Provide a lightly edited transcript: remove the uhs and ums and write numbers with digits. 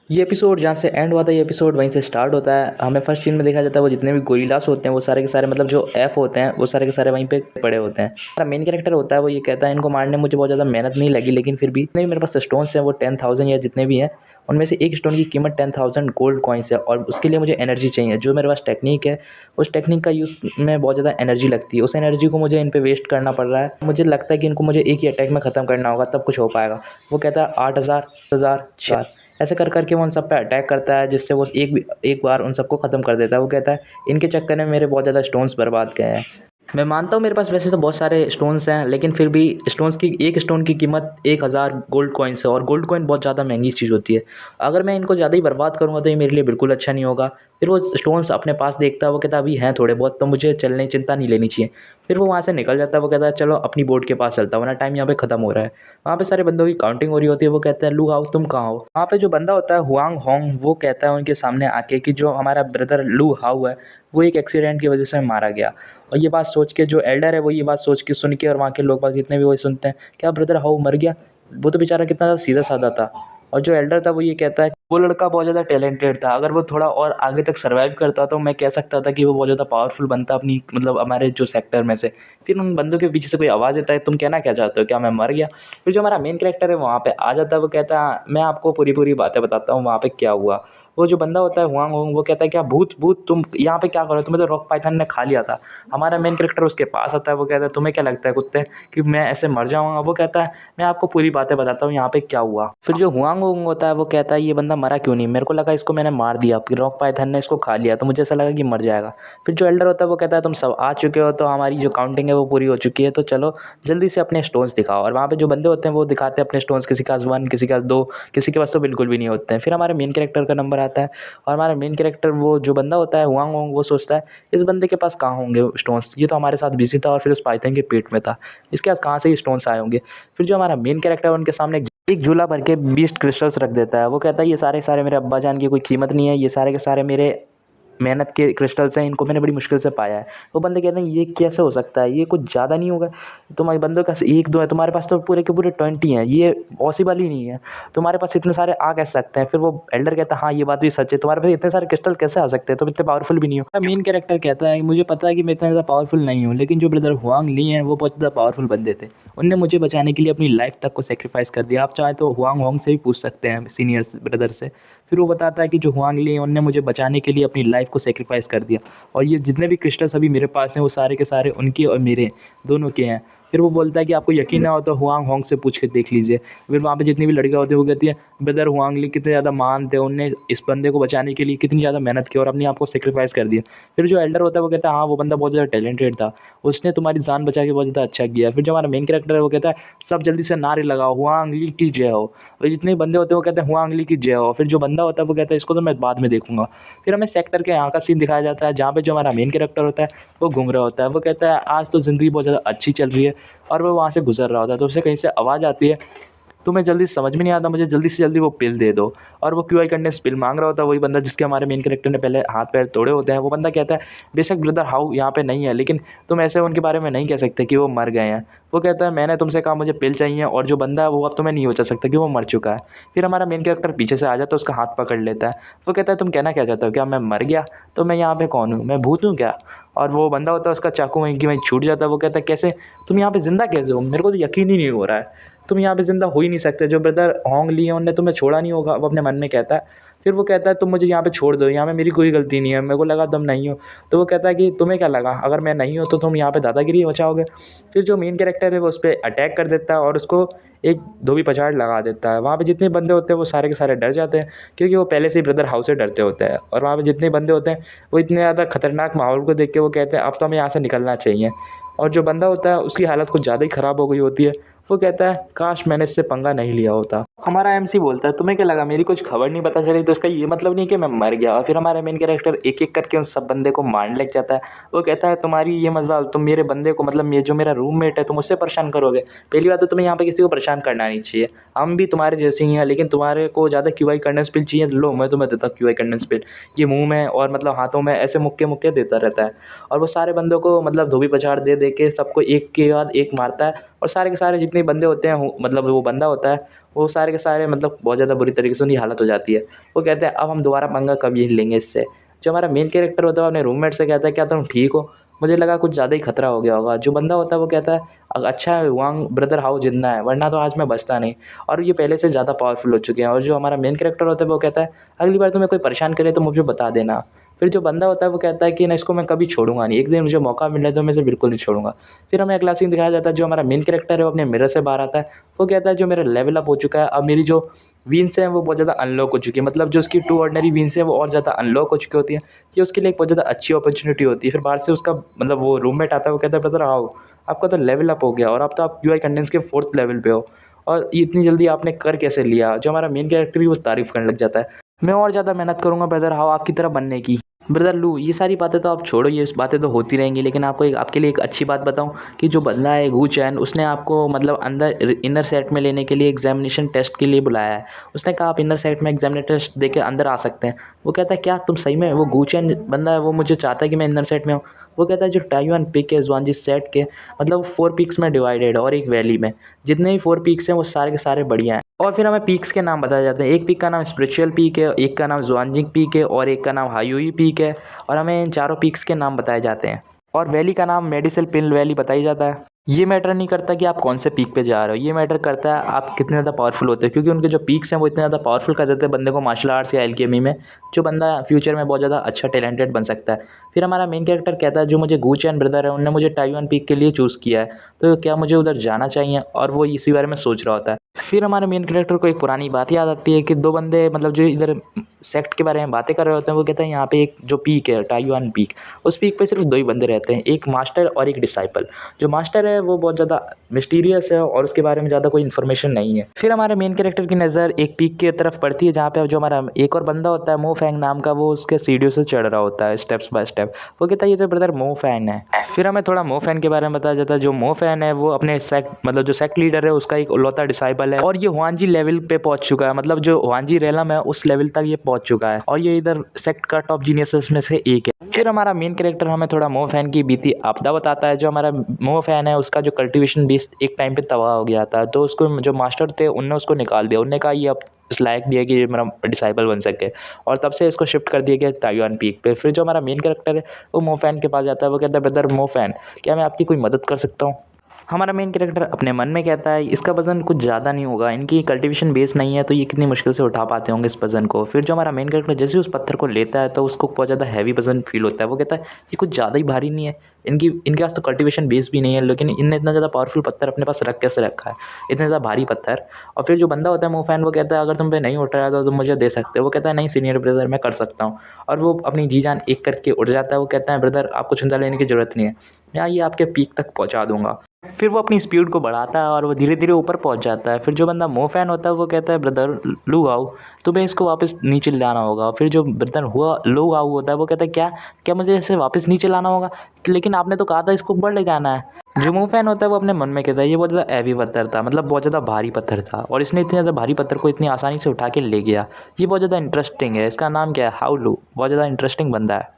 ये एपिसोड जहाँ से एंड हुआ था, ये एपिसोड वहीं से स्टार्ट होता है। हमें फर्स्ट सीन में देखा जाता है वो जितने भी गोरिल्लास होते हैं वो सारे के सारे मतलब जो एफ होते हैं वो सारे के सारे वहीं पे पड़े होते हैं। हमारा मेन कैरेक्टर होता है वो ये कहता है इनको मारने में मुझे बहुत ज़्यादा मेहनत नहीं लगी, लेकिन फिर भी जितने भी मेरे पास स्टोन्स हैं वो 10,000 या जितने भी हैं उनमें से एक स्टोन की कीमत 10,000 गोल्ड कॉइन्स है, और उसके लिए मुझे एनर्जी चाहिए। जो मेरे पास टेक्निक है उस टेक्निक का यूज़ में बहुत ज़्यादा एनर्जी लगती है, उस एनर्जी को मुझे इन पे वेस्ट करना पड़ रहा है। मुझे लगता है कि इनको मुझे एक ही अटैक में ख़त्म करना होगा तब कुछ हो पाएगा। वो कहता है 8,000, 10,000, 4 ऐसे कर करके वो उन सब पे अटैक करता है, जिससे वो एक बार उन सबको ख़त्म कर देता है। वो कहता है इनके चक्कर में मेरे बहुत ज़्यादा स्टोन्स बर्बाद गए हैं। मैं मानता हूँ मेरे पास वैसे तो बहुत सारे स्टोन्स हैं, लेकिन फिर भी स्टोन्स की एक स्टोन की कीमत 1,000 गोल्ड कॉइन्स है, और गोल्ड कॉइन बहुत ज़्यादा महंगी चीज़ होती है। अगर मैं इनको ज़्यादा ही बर्बाद करूँगा तो ये मेरे लिए बिल्कुल अच्छा नहीं होगा। फिर वो स्टोन्स अपने पास देखता है, वो कहता है अभी हैं थोड़े बहुत तो मुझे चलने चिंता नहीं लेनी चाहिए। फिर वो वहाँ से निकल जाता है। वो कहता है चलो अपनी बोट के पास चलता हूँ, वरना टाइम यहाँ पे ख़त्म हो रहा है। वहाँ पे सारे बंदों की काउंटिंग हो रही होती है। वो कहते हैं लू हाउस तुम कहाँ हो। वहाँ पे जो बंदा होता है हुआंग होंग, वो कहता है उनके सामने आके कि जो हमारा ब्रदर लू हाउ है वो एक एक्सीडेंट की वजह से मारा गया। और ये बात सोच के जो एल्डर है वो ये बात सोच के सुन के, और वहाँ के लोग बाग जितने भी वही सुनते हैं क्या ब्रदर हाउ मर गया, वो तो बेचारा कितना सीधा साधा था। और जो एल्डर था वो ये कहता है वो लड़का बहुत ज़्यादा टैलेंटेड था, अगर वो थोड़ा और आगे तक सर्वाइव करता तो मैं कह सकता था कि वो बहुत ज़्यादा पावरफुल बनता अपनी मतलब हमारे जो सेक्टर में से। फिर उन बंदों के पीछे से कोई आवाज़ देता है तुम कहना क्या चाहते हो, क्या मैं मर गया। फिर जो हमारा मेन कैरेक्टर है वहाँ पे आ जाता है। वो कहता है मैं आपको पूरी पूरी बातें बताता हूँ वहाँ पे क्या हुआ। वो जो बंदा होता है हुआंग होंग वो कहता है क्या भूत भूत तुम यहाँ पे क्या करो, तुम्हें तो रॉक पाइथन ने खा लिया था। हमारा मेन कैरेक्टर उसके पास आता है। वो कहता है तुम्हें क्या लगता है कुत्ते कि मैं ऐसे मर जाऊँगा। वो कहता है मैं आपको पूरी बातें बताता हूँ यहाँ पे क्या हुआ। फिर जो हुआंग होंग होता है वो कहता है ये बंदा मरा क्यों नहीं, मेरे को लगा इसको मैंने मार दिया, फिर रॉक पाइथन ने इसको खा लिया तो मुझे ऐसा लगा कि मर जाएगा। फिर जो एल्डर होता है वो कहता है तुम सब आ चुके हो तो हमारी जो काउंटिंग है वो पूरी हो चुकी है, तो चलो जल्दी से अपने स्टोन्स दिखाओ। और वहाँ पे जो बंदे होते हैं वो दिखाते हैं अपने स्टोन्स, किसी के पास 1, किसी के पास 2, किसी के पास तो बिल्कुल भी नहीं होते हैं। फिर हमारे मेन कैरेक्टर का नंबर आता है, और हमारा मेन कैरेक्टर वो जो बंदा होता है हुआंग होंग वो सोचता है इस बंदे के पास कहाँ होंगे स्टोन्स, ये तो हमारे साथ बिजी था और फिर उस पाइथन के पेट में था, इसके पास कहाँ से ये स्टोन्स आए होंगे। फिर जो हमारा मेन कैरेक्टर है उनके सामने एक झूला भर के 20 क्रिस्टल्स रख देता है। वो कहता है ये सारे सारे मेरे अब्बा जान की कोई कीमत नहीं है, ये सारे के सारे मेरे मेहनत के क्रिस्टल्स हैं, इनको मैंने बड़ी मुश्किल से पाया है। वो बंदे कहते हैं ये कैसे हो सकता है, ये कुछ ज़्यादा नहीं होगा, तुम्हारे बंदों के पास 1-2 है, तुम्हारे पास तो पूरे के पूरे 20 हैं, ये पॉसिबल ही नहीं है, तुम्हारे पास इतने सारे आ कैसे सकते हैं। फिर वो एल्डर कहता है हाँ ये बात भी सच है, तुम्हारे पास इतने सारे क्रिस्टल कैसे आ सकते हैं, तुम इतने पावरफुल भी नहीं हो। मेन कैरेक्टर कहता है मुझे पता है कि मैं इतना ज़्यादा पावरफुल नहीं हूँ, लेकिन जो ब्रदर हुआंग ली हैं वो बहुत ज़्यादा पावरफुल बंदे थे, उनने मुझे बचाने के लिए अपनी लाइफ तक को सेक्रीफाइस कर दिया। आप चाहें तो हुआंग होंग से भी पूछ सकते हैं सीनियर ब्रदर से। फिर वो बताता है कि जो हुआंग ली उनने मुझे बचाने के लिए अपनी लाइफ को सेक्रीफाइस कर दिया, और ये जितने भी क्रिस्टल्स अभी मेरे पास हैं वो सारे के सारे उनके और मेरे दोनों के हैं। फिर वो बोलता है कि आपको यकीन ना हो तो हुआंग होंग से पूछ के देख लीजिए। फिर वहाँ पे जितनी भी लड़कियाँ होती हैं वो कहती है ब्रदर हुआंग ली कितने ज़्यादा महान थे, उनने इस बंदे को बचाने के लिए कितनी ज़्यादा मेहनत की और अपने आप को सेक्रीफाइस कर दिया। फिर जो एल्डर होता है वो कहता है हाँ वो बंदा बहुत ज़्यादा टैलेंटेड था, उसने तुम्हारी जान बचा के बहुत ज़्यादा अच्छा किया। फिर जो हमारा मेन कैरेक्टर है वो कहता है सब जल्दी से नारे लगाओ हुआंग ली की जय हो। और जितने बंदे होते हैं वो कहते हैं हुआंग ली की जय हो। फिर जो बंदा होता है वो कहता है इसको तो मैं बाद में देखूंगा। फिर हमें सेक्टर के यहाँ का सीन दिखाया जाता है जहाँ पे जो हमारा मेन कैरेक्टर होता है वो घूम रहा होता है। वो कहता है आज तो ज़िंदगी बहुत ज़्यादा अच्छी चल रही है, और वो वहाँ से गुजर रहा होता है तो उसे कहीं से आवाज़ आती है तुम्हें जल्दी समझ में नहीं आता, मुझे जल्दी से जल्दी वो पिल दे दो। और वो क्यूआई कंडेंस पिल मांग रहा होता है वही बंदा जिसके हमारे मेन कैरेक्टर ने पहले हाथ पैर तोड़े होते हैं। वो बंदा कहता है बेशक ब्रदर हाउ यहाँ पे नहीं है, लेकिन तुम ऐसे उनके बारे में नहीं कह सकते कि वो मर गए हैं। वो कहता है मैंने तुमसे कहा मुझे पिल चाहिए, और जो बंदा है वो अब तुम्हें नहीं बचा सकता कि वो मर चुका है। फिर हमारा मेन कैरेक्टर पीछे से आ जाता है, उसका हाथ पकड़ लेता है। वो कहता है तुम कहना क्या चाहते हो, क्या मैं मर गया, तो मैं यहाँ पे कौन हूँ, मैं भूत हूँ क्या। और वो बंदा होता है उसका चाकू वहीं की वहीं छूट जाता है। वो कहता है कैसे तुम यहाँ पे ज़िंदा कैसे हो, मेरे को तो यकीन ही नहीं हो रहा है, तुम यहाँ पे ज़िंदा हो ही नहीं सकते, जो ब्रदर होंग ली है उनने तुम्हें छोड़ा नहीं होगा, वो अपने मन में कहता है। फिर वो कहता है तुम मुझे यहाँ पे छोड़ दो, यहाँ पे मेरी कोई गलती नहीं है, मेरे को लगा तुम नहीं हो। तो वो कहता है कि तुम्हें क्या लगा अगर मैं नहीं हूँ तो तुम यहाँ पे दादागिरी बचाओगे। फिर जो मेन कैरेक्टर है वो उस पर अटैक कर देता है और उसको एक धोबी पछाड़ लगा देता है। वहाँ पे जितने बंदे होते हैं वो सारे के सारे डर जाते हैं, क्योंकि वो पहले से ही ब्रदर हाउस से डरते होते हैं। और वहाँ पे जितने बंदे होते हैं वो इतने ज़्यादा खतरनाक माहौल को देख के वो कहते हैं अब तो हमें यहाँ से निकलना चाहिए। और जो बंदा होता है उसकी हालत कुछ ज़्यादा ही ख़राब हो गई होती है। वो कहता है काश मैंने इससे पंगा नहीं लिया होता। हमारा एमसी बोलता है तुम्हें क्या लगा मेरी कुछ खबर नहीं पता चली, तो इसका ये मतलब नहीं कि मैं मर गया। और फिर हमारा मेन कैरेक्टर एक एक करके उन सब बंदे को मारने लग जाता है। वो कहता है तुम्हारी ये मजाल, तुम मेरे बंदे को मतलब ये जो मेरा रूममेट है तुम उससे परेशान करोगे। पहली बात तो तुम्हें यहाँ पे किसी को परेशान करना नहीं चाहिए, हम भी तुम्हारे जैसे ही हैं, लेकिन तुम्हारे को ज़्यादा क्यूआई कंडेंस पिल चाहिए, लो मैं तुम्हें देता हूँ क्यूआई कंडेंस पिल। ये मुंह में और मतलब हाथों में ऐसे मुक्के मुक्के देता रहता है। और वो सारे बंदों को मतलब धोबी पछाड़ दे दे के सबको एक के बाद एक मारता है। और सारे के सारे जितने बंदे होते हैं मतलब वो बंदा होता है वो सारे के सारे मतलब बहुत ज़्यादा बुरी तरीके से उनकी हालत हो जाती है। वो कहते हैं अब हम दोबारा पंगा कभी लेंगे इससे। जो हमारा मेन कैरेक्टर होता है वो अपने रूममेट से कहता है क्या तुम ठीक हो? मुझे लगा कुछ ज़्यादा ही खतरा हो गया होगा। जो बंदा होता है वो कहता है अच्छा है वांग ब्रदर हाउ जिंदा है वरना तो आज मैं बचता नहीं। और ये पहले से ज़्यादा पावरफुल हो चुके हैं। और जो हमारा मेन कैरेक्टर होता है वो कहता है अगली बार तुम्हें कोई परेशान करे तो मुझे बता देना। फिर जो बंदा होता है वो कहता है कि ना इसको मैं कभी छोड़ूंगा नहीं, एक दिन मुझे मौका मिले तो मैं इसे बिल्कुल नहीं छोड़ूंगा। फिर हमें अगला सीन दिखाया जाता है जो हमारा मेन कैरेक्टर है वो अपने मिरर से बाहर आता है। वो कहता है जो मेरा लेवल अप हो चुका है, अब मेरी जो विंग्स हैं वो बहुत ज़्यादा अनलॉक हो चुकी है, मतलब जो उसकी टू ऑर्डिनरी विंग्स हैं वो और ज़्यादा अनलॉक हो चुकी होती है। ये उसके लिए एक बहुत ज़्यादा अच्छी अपॉर्चुनिटी होती है। फिर बाहर से उसका मतलब वो रूममेट आता है, वो कहता है ब्रदर आओ, आपका तो लेवल अप हो गया और अब तो आप यूआई कंटेंट्स के 4th लेवल पे हो और ये इतनी जल्दी आपने कर कैसे लिया? जो हमारा मेन कैरेक्टर भी वो तारीफ़ करने लग जाता है। मैं और ज़्यादा मेहनत करूँगा ब्रदर हाउ आपकी तरह बनने की। ब्रदर लू ये सारी बातें तो आप छोड़ो, ये बातें तो होती रहेंगी, लेकिन आपको एक आपके लिए एक अच्छी बात बताऊं कि जो बंदा है गू चैन उसने आपको मतलब अंदर इनर सेट में लेने के लिए एग्जामिनेशन टेस्ट के लिए बुलाया है। उसने कहा आप इनर सेट में एग्जामिनेशन टेस्ट देके अंदर आ सकते हैं। वो कहता है क्या तुम सही में? वो गू चैन बंदा है वो मुझे चाहता है कि मैं इनर सेट में हूँ। वो कहता है जो टाइवान पीक है जुआनजी सेट के मतलब 4 पीक्स में डिवाइडेड और एक वैली में, जितने भी 4 पीक्स हैं वो सारे के सारे बढ़िया हैं। और फिर हमें पीक्स के नाम बताए जाते हैं। एक पीक का नाम स्पिरिचुअल पीक है, एक का नाम जुआनजिंग पीक है और एक का नाम हायुई पीक है। और हमें इन चारों पीक्स के नाम बताए जाते हैं और वैली का नाम मेडिसल पिन वैली बताई जाता है। ये मैटर नहीं करता कि आप कौन से पीक पे जा रहे हो, ये मैटर करता है आप कितने ज़्यादा पावरफुल होते हो, क्योंकि उनके जो पीक्स हैं वो इतने ज़्यादा पावरफुल कर देते हैं बंदे को मार्शल आर्ट्स या एलकेमी में, जो बंदा फ्यूचर में बहुत ज़्यादा अच्छा टैलेंटेड बन सकता है। फिर हमारा मेन कैरेक्टर कहता है जो मुझे गू चैन ब्रदर है उन्होंने मुझे टाइवान पीक के लिए चूज़ किया है, तो क्या मुझे उधर जाना चाहिए? और वो इसी बारे में सोच रहा होता है। फिर हमारे मेन कैरेक्टर को एक पुरानी बात याद आती है कि दो बंदे मतलब जो इधर सेक्ट के बारे में बातें कर रहे होते हैं। वो कहते हैं यहाँ पे एक जो पीक है टाइवान पीक, उस पीक पे सिर्फ 2 ही बंदे रहते हैं, एक मास्टर और एक डिसाइपल। जो मास्टर है वो बहुत ज़्यादा मिस्टीरियस है और उसके बारे में ज़्यादा कोई इन्फॉर्मेशन नहीं है। फिर हमारे मेन कैरेक्टर की नज़र एक पीक की तरफ पड़ती है जहाँ पे जो हमारा एक और बंदा होता है मो फैंग नाम का, वो उसके सीढ़ियों से चढ़ रहा होता है स्टेप्स बाय स्टेप। वो कहता है ये तो ब्रदर मो फैन है। फिर हमें थोड़ा मो फैन के बारे में बताया जाता है। जो मो फैन है वो अपने सेक्ट मतलब जो सेक्ट लीडर है उसका एक इकलौता डिसाइपल है और ये हुआंजी लेवल पे पहुंच चुका है, मतलब जो हुआंजी रेलम है उस लेवल तक ये पहुंच चुका है और ये इधर सेक्ट का टॉप जीनियसेस में से एक है। फिर हमारा मेन कैरेक्टर हमें थोड़ा मो फैन की बीती आपदा बताता है। जो हमारा मो फैन है उसका जो कल्टीवेशन बेस एक टाइम पे तबाह हो गया था, तो उसको जो मास्टर थे उनने उसको निकाल दिया। उनने कहा ये अब इस लायक दिया कि ये मेरा डिसाइपल बन सके और तब से इसको शिफ्ट कर दिया गया टाइवान पीक पे। फिर जो हमारा मेन कैरेक्टर है वो मो फैन के पास जाता है। वो कहता है ब्रदर मो फैन क्या मैं आपकी कोई मदद कर सकता हूँ? हमारा मेन कैरेक्टर अपने मन में कहता है इसका वज़न कुछ ज़्यादा नहीं होगा, इनकी कल्टीवेशन बेस नहीं है तो ये कितनी मुश्किल से उठा पाते होंगे इस वज़न को। फिर जो हमारा मेन कैरेक्टर जैसे ही उस पत्थर को लेता है तो उसको बहुत ज़्यादा हैवी वज़न फील होता है। वो कहता है ये कुछ ज़्यादा ही भारी नहीं है, इनके पास तो कल्टीवेशन बेस भी नहीं है, लेकिन इनने इतना ज़्यादा पावरफुल पत्थर अपने पास रख कैसे रखा है, इतने ज़्यादा भारी पत्थर। और फिर जो बंदा होता है मोफैन वो कहता है अगर तुम पे नहीं उठ रहा है तो तुम मुझे दे सकते हो। वो कहता है नहीं सीनियर ब्रदर मैं कर सकता हूँ। और वो अपनी जी जान एक करके उड़ जाता है। वो कहता है ब्रदर आपको चिंता लेने की ज़रूरत नहीं है, मैं ये आपके पीक तक पहुँचा दूँगा। फिर वो अपनी स्पीड को बढ़ाता है और वो धीरे धीरे ऊपर पहुंच जाता है। फिर जो बंदा मो फैन होता है वो कहता है ब्रदर लू आओ तुम्हें इसको वापस नीचे लाना होगा। फिर जो ब्रदर हुआ लो आओ होता है वो कहता है क्या क्या मुझे इसे वापस नीचे लाना होगा, लेकिन आपने तो कहा था इसको ऊपर ले जाना है। जो मो फैन होता है वो अपने मन में कहता है ये बहुत ज़्यादा हैवी पत्थर था, मतलब बहुत ज़्यादा भारी पत्थर था और इसने इतने ज़्यादा भारी पत्थर को इतनी आसानी से उठा के ले गया। ये बहुत ज़्यादा इंटरेस्टिंग है, इसका नाम क्या है हाउ लू, बहुत ज़्यादा इंटरेस्टिंग बंदा है।